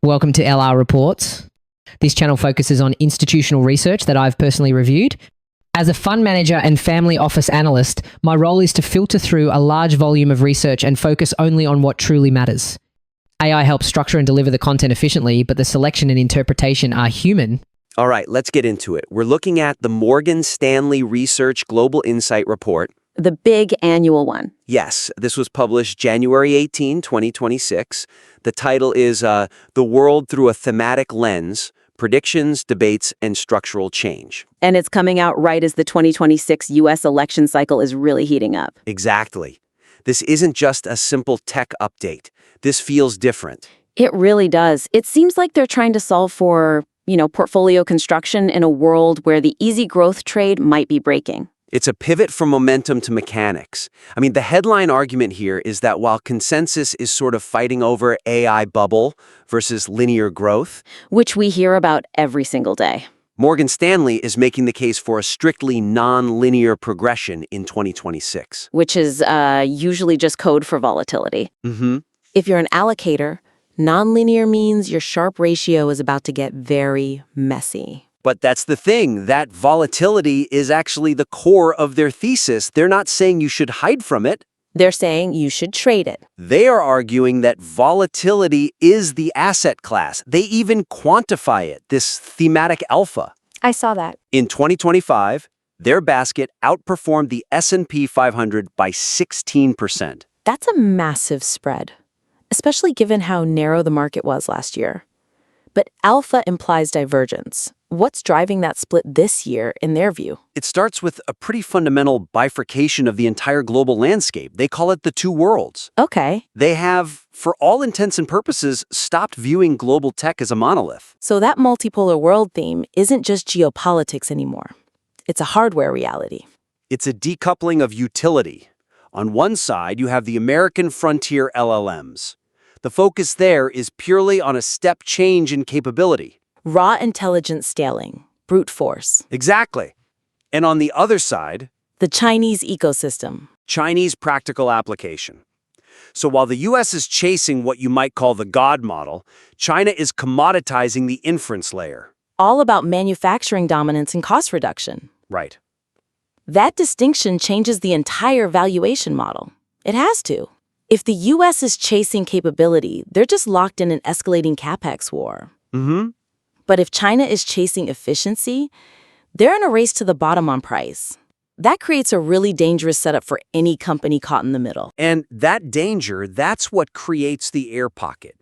Welcome to LR Reports. This channel focuses on institutional research that I've personally reviewed. As a fund manager and family office analyst, my role is to filter through a large volume of research and focus only on what truly matters. AI helps structure and deliver the content efficiently, but the selection and interpretation are human. All right, let's get into it. We're looking at the Morgan Stanley Research Global Insight Report. The big annual one. Yes, this was published January 18, 2026. The title is The World Through a Thematic Lens, Predictions, Debates, and Structural Change. And it's coming out right as the 2026 U.S. election cycle is really heating up. Exactly. This isn't just a simple tech update. This feels different. It really does. It seems like they're trying to solve for, portfolio construction in a world where the easy growth trade might be breaking. It's a pivot from momentum to mechanics. The headline argument here is that while consensus is sort of fighting over AI bubble versus linear growth, which we hear about every single day, Morgan Stanley is making the case for a strictly non-linear progression in 2026. which is usually just code for volatility. Mm-hmm. If you're an allocator, nonlinear means your Sharpe ratio is about to get very messy. But that's the thing, that volatility is actually the core of their thesis. They're not saying you should hide from it. They're saying you should trade it. They are arguing that volatility is the asset class. They even quantify it, this thematic alpha. I saw that. In 2025, their basket outperformed the S&P 500 by 16%. That's a massive spread, especially given how narrow the market was last year. But alpha implies divergence. What's driving that split this year, in their view? It starts with a pretty fundamental bifurcation of the entire global landscape. They call it the two worlds. Okay. They have, for all intents and purposes, stopped viewing global tech as a monolith. So that multipolar world theme isn't just geopolitics anymore. It's a hardware reality. It's a decoupling of utility. On one side, you have the American frontier LLMs. The focus there is purely on a step change in capability. Raw intelligence scaling, brute force. Exactly. And on the other side, The Chinese ecosystem. Chinese practical application. So while the US is chasing what you might call the God model, China is commoditizing the inference layer. All about manufacturing dominance and cost reduction. Right. That distinction changes the entire valuation model. It has to. If the U.S. is chasing capability, they're just locked in an escalating capex war. Mm-hmm. But if China is chasing efficiency, they're in a race to the bottom on price. That creates a really dangerous setup for any company caught in the middle. And that danger, that's what creates the air pocket.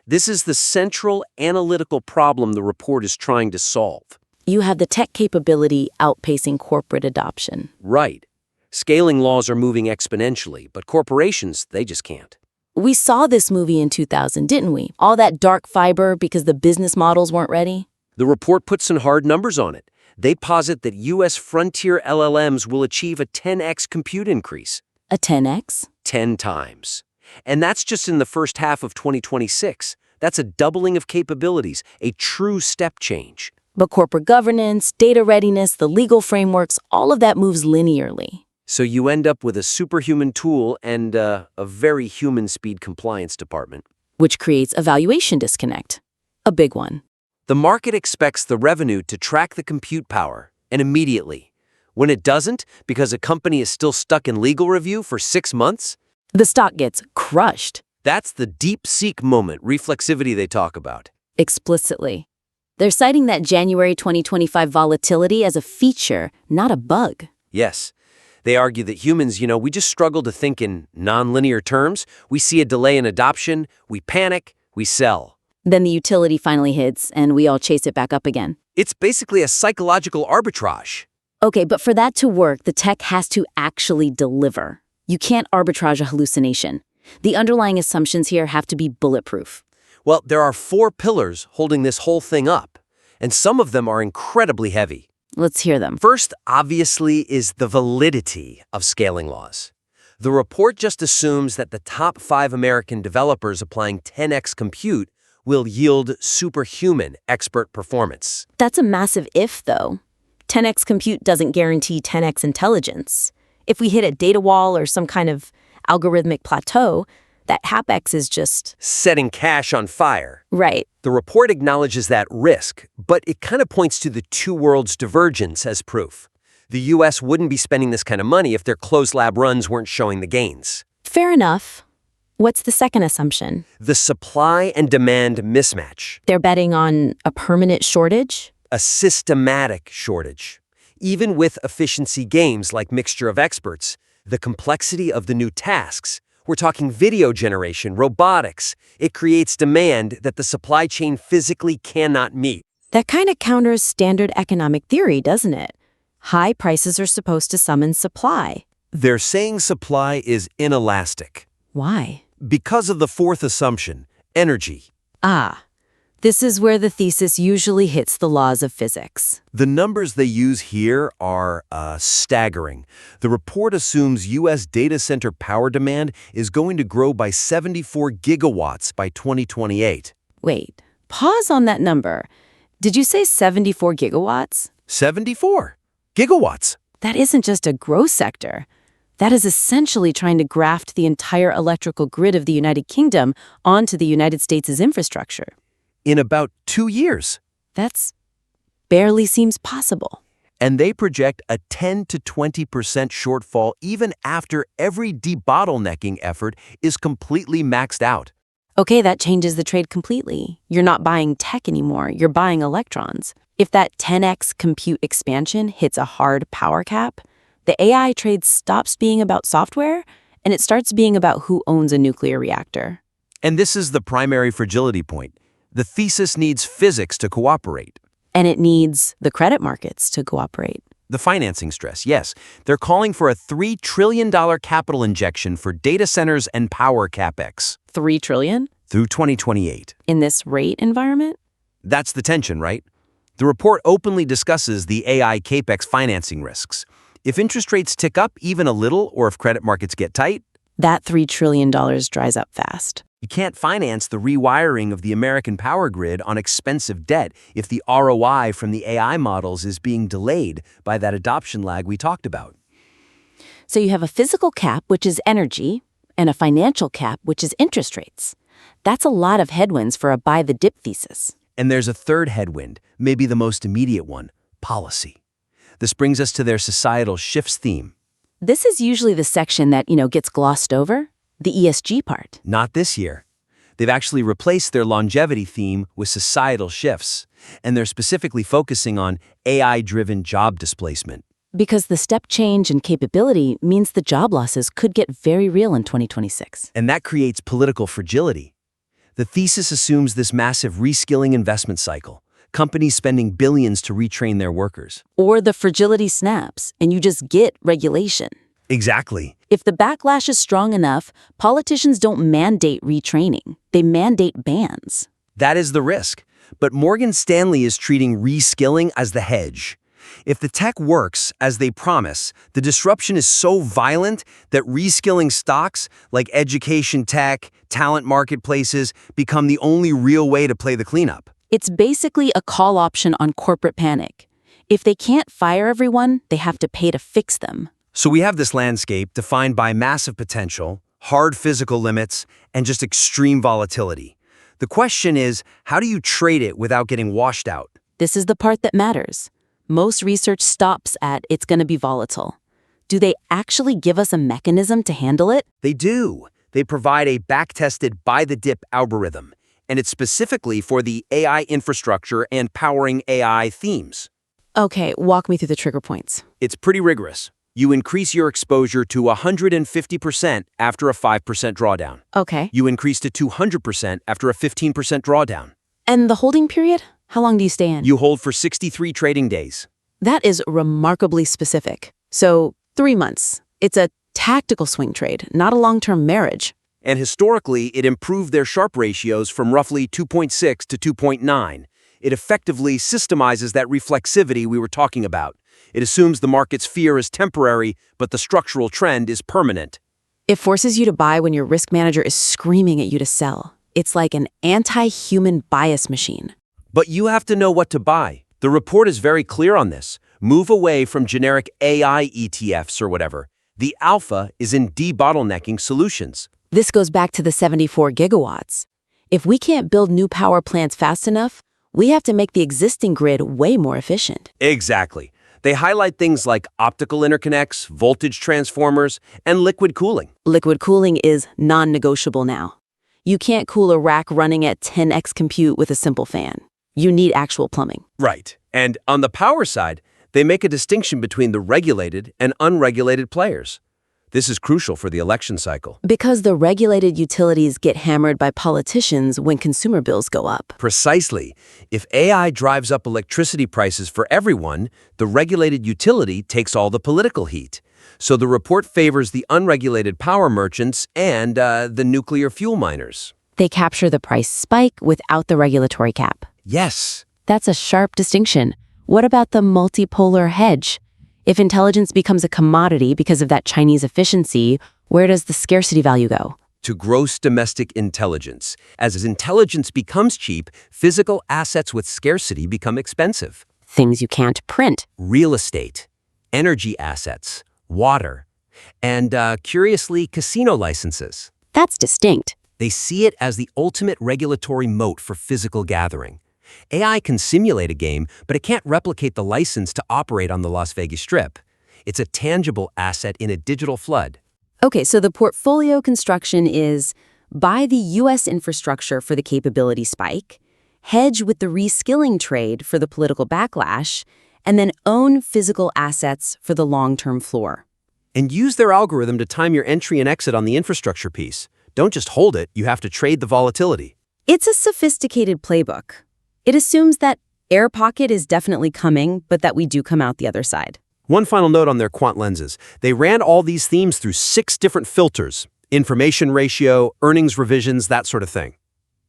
This is the central analytical problem the report is trying to solve. You have the tech capability outpacing corporate adoption. Right. Scaling laws are moving exponentially, but corporations, they just can't. We saw this movie in 2000, didn't we? All that dark fiber because the business models weren't ready. The report puts some hard numbers on it. They posit that U.S. frontier LLMs will achieve a 10x compute increase. A 10x? 10 times. And that's just in the first half of 2026. That's a doubling of capabilities, a true step change. But corporate governance, data readiness, the legal frameworks, all of that moves linearly. So you end up with a superhuman tool and a very human speed compliance department. Which creates a valuation disconnect. A big one. The market expects the revenue to track the compute power, and immediately. When it doesn't, because a company is still stuck in legal review for 6 months, The stock gets crushed. that's the deep-seek moment, reflexivity they talk about. Explicitly. They're citing that January 2025 volatility as a feature, not a bug. Yes. They argue that humans, we just struggle to think in nonlinear terms. We see a delay in adoption, we panic, we sell. Then the utility finally hits, and we all chase it back up again. It's basically a psychological arbitrage. Okay, but for that to work, the tech has to actually deliver. You can't arbitrage a hallucination. The underlying assumptions here have to be bulletproof. Well, there are 4 pillars holding this whole thing up, and some of them are incredibly heavy. Let's hear them. First, obviously, is the validity of scaling laws. The report just assumes that the top 5 American developers applying 10x compute will yield superhuman expert performance. That's a massive if, though. 10x compute doesn't guarantee 10x intelligence. If we hit a data wall or some kind of algorithmic plateau, That CapEx is just Setting cash on fire. right. The report acknowledges that risk, but it kind of points to the two worlds' divergence as proof. The U.S. wouldn't be spending this kind of money if their closed lab runs weren't showing the gains. Fair enough. What's the second assumption? The supply and demand mismatch, They're betting on a permanent shortage? a systematic shortage. Even with efficiency gains like mixture of experts, the complexity of the new tasks, we're talking video generation, robotics, it creates demand that the supply chain physically cannot meet. That kind of counters standard economic theory, doesn't it? High prices are supposed to summon supply. They're saying supply is inelastic. Why? Because of the fourth assumption, energy. Ah, this is where the thesis usually hits the laws of physics. The numbers they use here are staggering. The report assumes U.S. data center power demand is going to grow by 74 gigawatts by 2028. Wait, pause on that number. Did you say 74 gigawatts? 74 gigawatts. That isn't just a growth sector. That is essentially trying to graft the entire electrical grid of the United Kingdom onto the United States' infrastructure. In about 2 years. That's barely seems possible. And they project a 10 to 20% shortfall even after every debottlenecking effort is completely maxed out. Okay, that changes the trade completely. You're not buying tech anymore, you're buying electrons. If that 10x compute expansion hits a hard power cap, the AI trade stops being about software and it starts being about who owns a nuclear reactor. And this is the primary fragility point. The thesis needs physics to cooperate. And it needs the credit markets to cooperate. The financing stress, yes. They're calling for a $3 trillion capital injection for data centers and power capex. $3 trillion? Through 2028. In this rate environment? That's the tension, right? The report openly discusses the AI capex financing risks. If interest rates tick up even a little, or if credit markets get tight, That $3 trillion dries up fast. you can't finance the rewiring of the American power grid on expensive debt if the ROI from the AI models is being delayed by that adoption lag we talked about. So you have a physical cap, which is energy, and a financial cap, which is interest rates. That's a lot of headwinds for a buy-the-dip thesis. And there's a third headwind, maybe the most immediate one, policy. This brings us to their societal shifts theme. This is usually the section that, gets glossed over, the ESG part. Not this year. They've actually replaced their longevity theme with societal shifts, and they're specifically focusing on AI-driven job displacement. Because the step change in capability means the job losses could get very real in 2026. And that creates political fragility. The thesis assumes this massive reskilling investment cycle, companies spending billions to retrain their workers. Or the fragility snaps, and you just get regulation. Exactly. If the backlash is strong enough, politicians don't mandate retraining. They mandate bans. That is the risk. But Morgan Stanley is treating reskilling as the hedge. If the tech works, as they promise, the disruption is so violent that reskilling stocks like education tech, talent marketplaces become the only real way to play the cleanup. It's basically a call option on corporate panic. If they can't fire everyone, they have to pay to fix them. So we have this landscape defined by massive potential, hard physical limits, and just extreme volatility. The question is, how do you trade it without getting washed out? This is the part that matters. Most research stops at it's going to be volatile. Do they actually give us a mechanism to handle it? They do. They provide a back-tested buy-the-dip algorithm, and it's specifically for the AI infrastructure and powering AI themes. Okay, walk me through the trigger points. It's pretty rigorous. You increase your exposure to 150% after a 5% drawdown. Okay. You increase to 200% after a 15% drawdown. And the holding period? How long do you stay in? You hold for 63 trading days. That is remarkably specific. So, 3 months. It's a tactical swing trade, not a long-term marriage. And historically, it improved their Sharpe ratios from roughly 2.6 to 2.9. It effectively systemizes that reflexivity we were talking about. It assumes the market's fear is temporary, but the structural trend is permanent. It forces you to buy when your risk manager is screaming at you to sell. It's like an anti-human bias machine. But you have to know what to buy. The report is very clear on this. Move away from generic AI ETFs or whatever. The alpha is in debottlenecking solutions. This goes back to the 74 gigawatts. If we can't build new power plants fast enough, we have to make the existing grid way more efficient. Exactly. They highlight things like optical interconnects, voltage transformers, and liquid cooling. Liquid cooling is non-negotiable now. You can't cool a rack running at 10x compute with a simple fan. You need actual plumbing. Right. And on the power side, they make a distinction between the regulated and unregulated players. This is crucial for the election cycle. Because the regulated utilities get hammered by politicians when consumer bills go up. Precisely. If AI drives up electricity prices for everyone, the regulated utility takes all the political heat. So the report favors the unregulated power merchants and the nuclear fuel miners. They capture the price spike without the regulatory cap. Yes. That's a sharp distinction. What about the multipolar hedge? If intelligence becomes a commodity because of that Chinese efficiency, where does the scarcity value go? To gross domestic intelligence. As intelligence becomes cheap, physical assets with scarcity become expensive. Things you can't print. Real estate, energy assets, water, and, curiously, casino licenses. That's distinct. They see it as the ultimate regulatory moat for physical gathering. AI can simulate a game, but it can't replicate the license to operate on the Las Vegas Strip. It's a tangible asset in a digital flood. Okay, so the portfolio construction is buy the U.S. infrastructure for the capability spike, hedge with the reskilling trade for the political backlash, and then own physical assets for the long-term floor. And use their algorithm to time your entry and exit on the infrastructure piece. Don't just hold it, you have to trade the volatility. It's a sophisticated playbook. It assumes that air pocket is definitely coming, but that we do come out the other side. One final note on their quant lenses. They ran all these themes through 6 different filters: information ratio, earnings revisions, that sort of thing.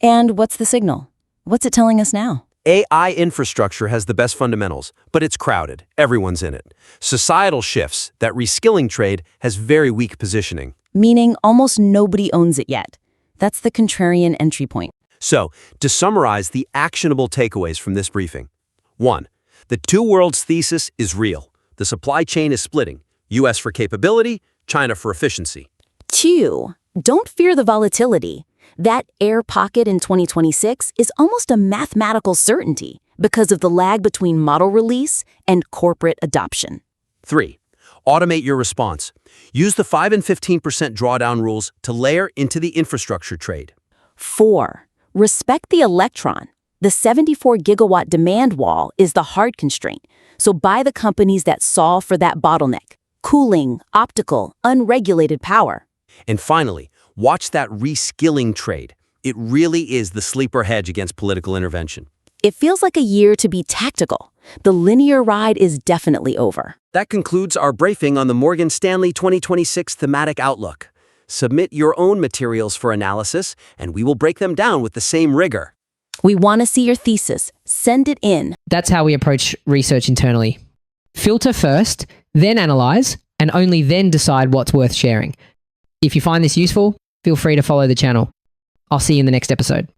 And what's the signal? What's it telling us now? AI infrastructure has the best fundamentals, but it's crowded. Everyone's in it. Societal shifts, that reskilling trade, has very weak positioning. Meaning almost nobody owns it yet. That's the contrarian entry point. So, to summarize the actionable takeaways from this briefing. 1. The two worlds thesis is real. The supply chain is splitting. US for capability, China for efficiency. 2. Don't fear the volatility. That air pocket in 2026 is almost a mathematical certainty because of the lag between model release and corporate adoption. 3. Automate your response. Use the 5 and 15% drawdown rules to layer into the infrastructure trade. 4. Respect the electron. The 74 gigawatt demand wall is the hard constraint, so buy the companies that solve for that bottleneck: cooling, optical, unregulated power. And finally, watch that reskilling trade. It really is the sleeper hedge against political intervention. It feels like a year to be tactical. The linear ride is definitely over. That concludes our briefing on the Morgan Stanley 2026 Thematic Outlook. Submit your own materials for analysis, and we will break them down with the same rigor. We want to see your thesis. Send it in. That's how we approach research internally. Filter first, then analyze, and only then decide what's worth sharing. If you find this useful, feel free to follow the channel. I'll see you in the next episode.